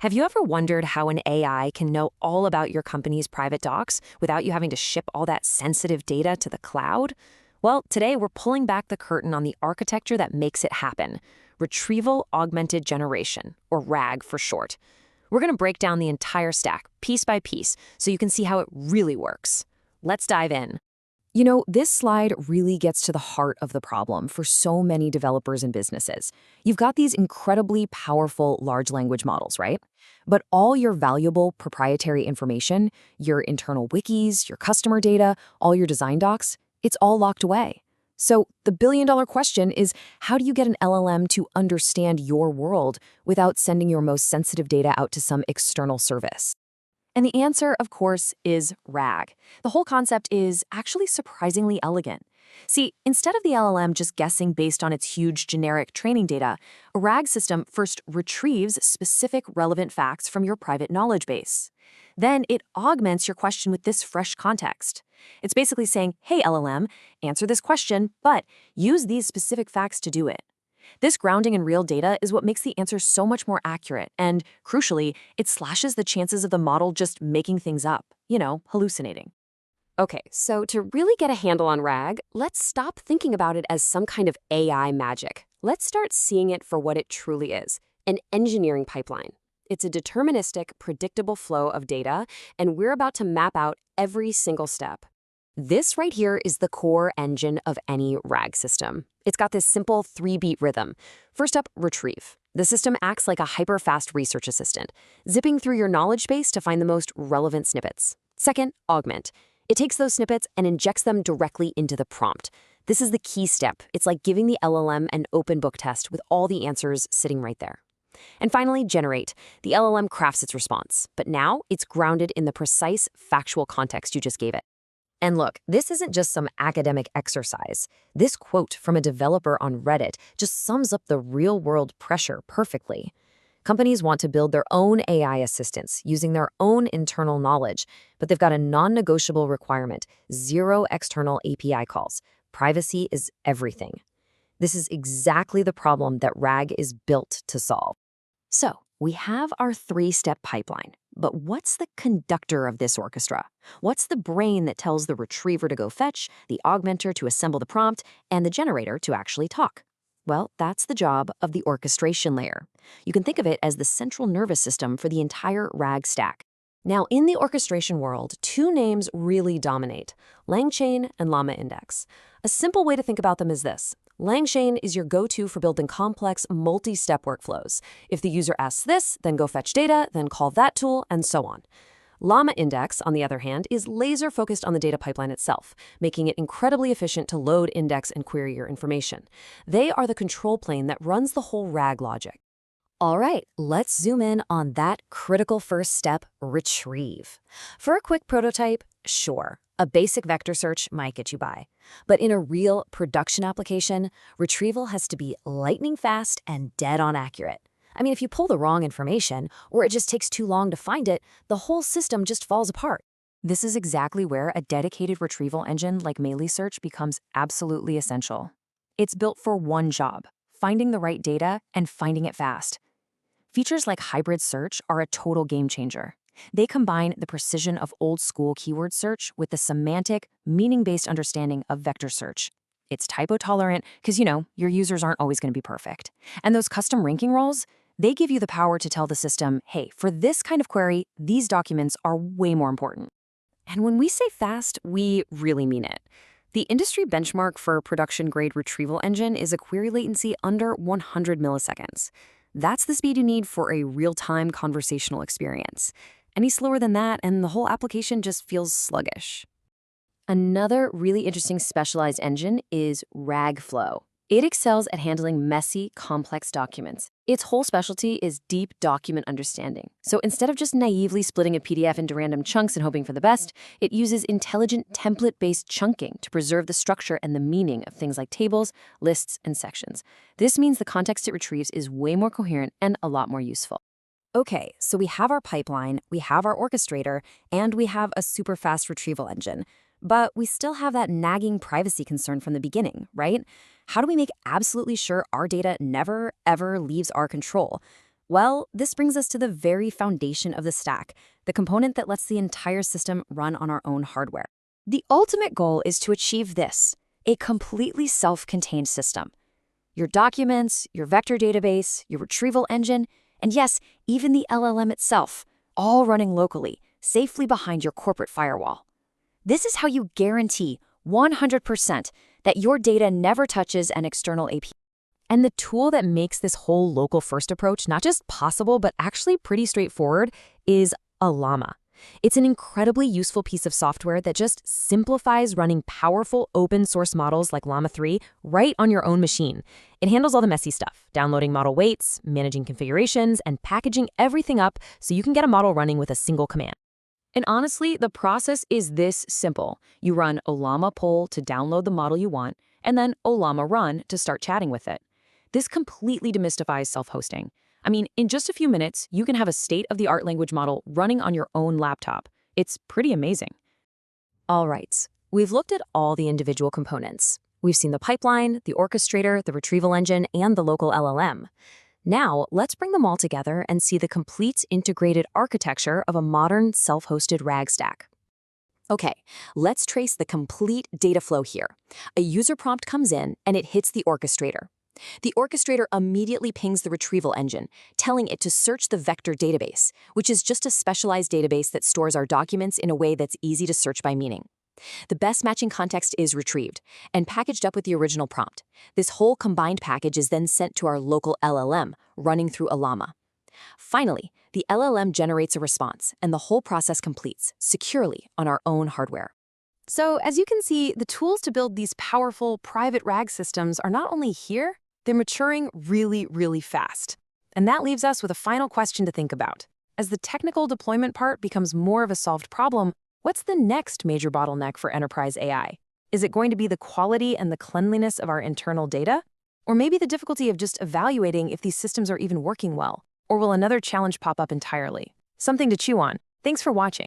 Have you ever wondered how an AI can know all about your company's private docs without you having to ship all that sensitive data to the cloud? Well, today we're pulling back the curtain on the architecture that makes it happen. Retrieval Augmented Generation, or RAG for short. We're going to break down the entire stack, piece by piece, so you can see how it really works. Let's dive in. You know, this slide really gets to the heart of the problem for so many developers and businesses. You've got these incredibly powerful large language models, right? But all your valuable proprietary information, your internal wikis, your customer data, all your design docs, it's all locked away. So the billion-dollar question is, how do you get an LLM to understand your world without sending your most sensitive data out to some external service? And the answer, of course, is RAG. The whole concept is actually surprisingly elegant. See, instead of the LLM just guessing based on its huge generic training data, a RAG system first retrieves specific relevant facts from your private knowledge base. Then it augments your question with this fresh context. It's basically saying, hey, LLM, answer this question, but use these specific facts to do it. This grounding in real data is what makes the answer so much more accurate, and, crucially, it slashes the chances of the model just making things up, hallucinating. Okay, so to really get a handle on RAG, let's stop thinking about it as some kind of AI magic. Let's start seeing it for what it truly is, an engineering pipeline. It's a deterministic, predictable flow of data, and we're about to map out every single step. This right here is the core engine of any RAG system. It's got this simple 3-beat rhythm. First up, retrieve. The system acts like a hyper-fast research assistant, zipping through your knowledge base to find the most relevant snippets. Second, augment. It takes those snippets and injects them directly into the prompt. This is the key step. It's like giving the LLM an open book test with all the answers sitting right there. And finally, generate. The LLM crafts its response, but now it's grounded in the precise factual context you just gave it. And look, this isn't just some academic exercise. This quote from a developer on Reddit just sums up the real-world pressure perfectly. Companies want to build their own AI assistants using their own internal knowledge, but they've got a non-negotiable requirement: 0 external API calls. Privacy is everything. This is exactly the problem that RAG is built to solve. So, we have our 3-step pipeline. But what's the conductor of this orchestra? What's the brain that tells the retriever to go fetch, the augmenter to assemble the prompt, and the generator to actually talk? Well, that's the job of the orchestration layer. You can think of it as the central nervous system for the entire RAG stack. Now, in the orchestration world, 2 names really dominate: LangChain and Llama Index. A simple way to think about them is this. LangChain is your go-to for building complex, multi-step workflows. If the user asks this, then go fetch data, then call that tool, and so on. Llama Index, on the other hand, is laser-focused on the data pipeline itself, making it incredibly efficient to load, index, and query your information. They are the control plane that runs the whole RAG logic. All right, let's zoom in on that critical first step, retrieve. For a quick prototype, sure, a basic vector search might get you by. But in a real production application, retrieval has to be lightning fast and dead-on accurate. I mean, if you pull the wrong information, or it just takes too long to find it, the whole system just falls apart. This is exactly where a dedicated retrieval engine like Meilisearch becomes absolutely essential. It's built for one job: finding the right data and finding it fast. Features like hybrid search are a total game changer. They combine the precision of old-school keyword search with the semantic, meaning-based understanding of vector search. It's typo-tolerant because, your users aren't always going to be perfect. And those custom ranking roles, they give you the power to tell the system, hey, for this kind of query, these documents are way more important. And when we say fast, we really mean it. The industry benchmark for a production-grade retrieval engine is a query latency under 100 milliseconds. That's the speed you need for a real-time conversational experience. Any slower than that, and the whole application just feels sluggish. Another really interesting specialized engine is RAGflow. It excels at handling messy, complex documents. Its whole specialty is deep document understanding. So instead of just naively splitting a PDF into random chunks and hoping for the best, it uses intelligent template-based chunking to preserve the structure and the meaning of things like tables, lists, and sections. This means the context it retrieves is way more coherent and a lot more useful. Okay, so we have our pipeline, we have our orchestrator, and we have a super fast retrieval engine. But we still have that nagging privacy concern from the beginning, right? How do we make absolutely sure our data never, ever leaves our control? Well, this brings us to the very foundation of the stack, the component that lets the entire system run on our own hardware. The ultimate goal is to achieve this, a completely self-contained system. Your documents, your vector database, your retrieval engine, and yes, even the LLM itself, all running locally, safely behind your corporate firewall. This is how you guarantee 100% that your data never touches an external API. And the tool that makes this whole local-first approach not just possible, but actually pretty straightforward is Ollama. It's an incredibly useful piece of software that just simplifies running powerful open-source models like Llama 3 right on your own machine. It handles all the messy stuff, downloading model weights, managing configurations, and packaging everything up so you can get a model running with a single command. And honestly, the process is this simple. You run Ollama poll to download the model you want, and then Ollama run to start chatting with it. This completely demystifies self-hosting. I mean, in just a few minutes, you can have a state-of-the-art language model running on your own laptop. It's pretty amazing. All right, we've looked at all the individual components. We've seen the pipeline, the orchestrator, the retrieval engine, and the local LLM. Now, let's bring them all together and see the complete integrated architecture of a modern self-hosted RAG stack. Okay, let's trace the complete data flow here. A user prompt comes in and it hits the orchestrator. The orchestrator immediately pings the retrieval engine, telling it to search the vector database, which is just a specialized database that stores our documents in a way that's easy to search by meaning. The best matching context is retrieved and packaged up with the original prompt. This whole combined package is then sent to our local LLM, running through Ollama. Finally, the LLM generates a response, and the whole process completes securely on our own hardware. So, as you can see, the tools to build these powerful private RAG systems are not only here, they're maturing really, really fast. And that leaves us with a final question to think about. As the technical deployment part becomes more of a solved problem, what's the next major bottleneck for enterprise AI? Is it going to be the quality and the cleanliness of our internal data? Or maybe the difficulty of just evaluating if these systems are even working well? Or will another challenge pop up entirely? Something to chew on. Thanks for watching.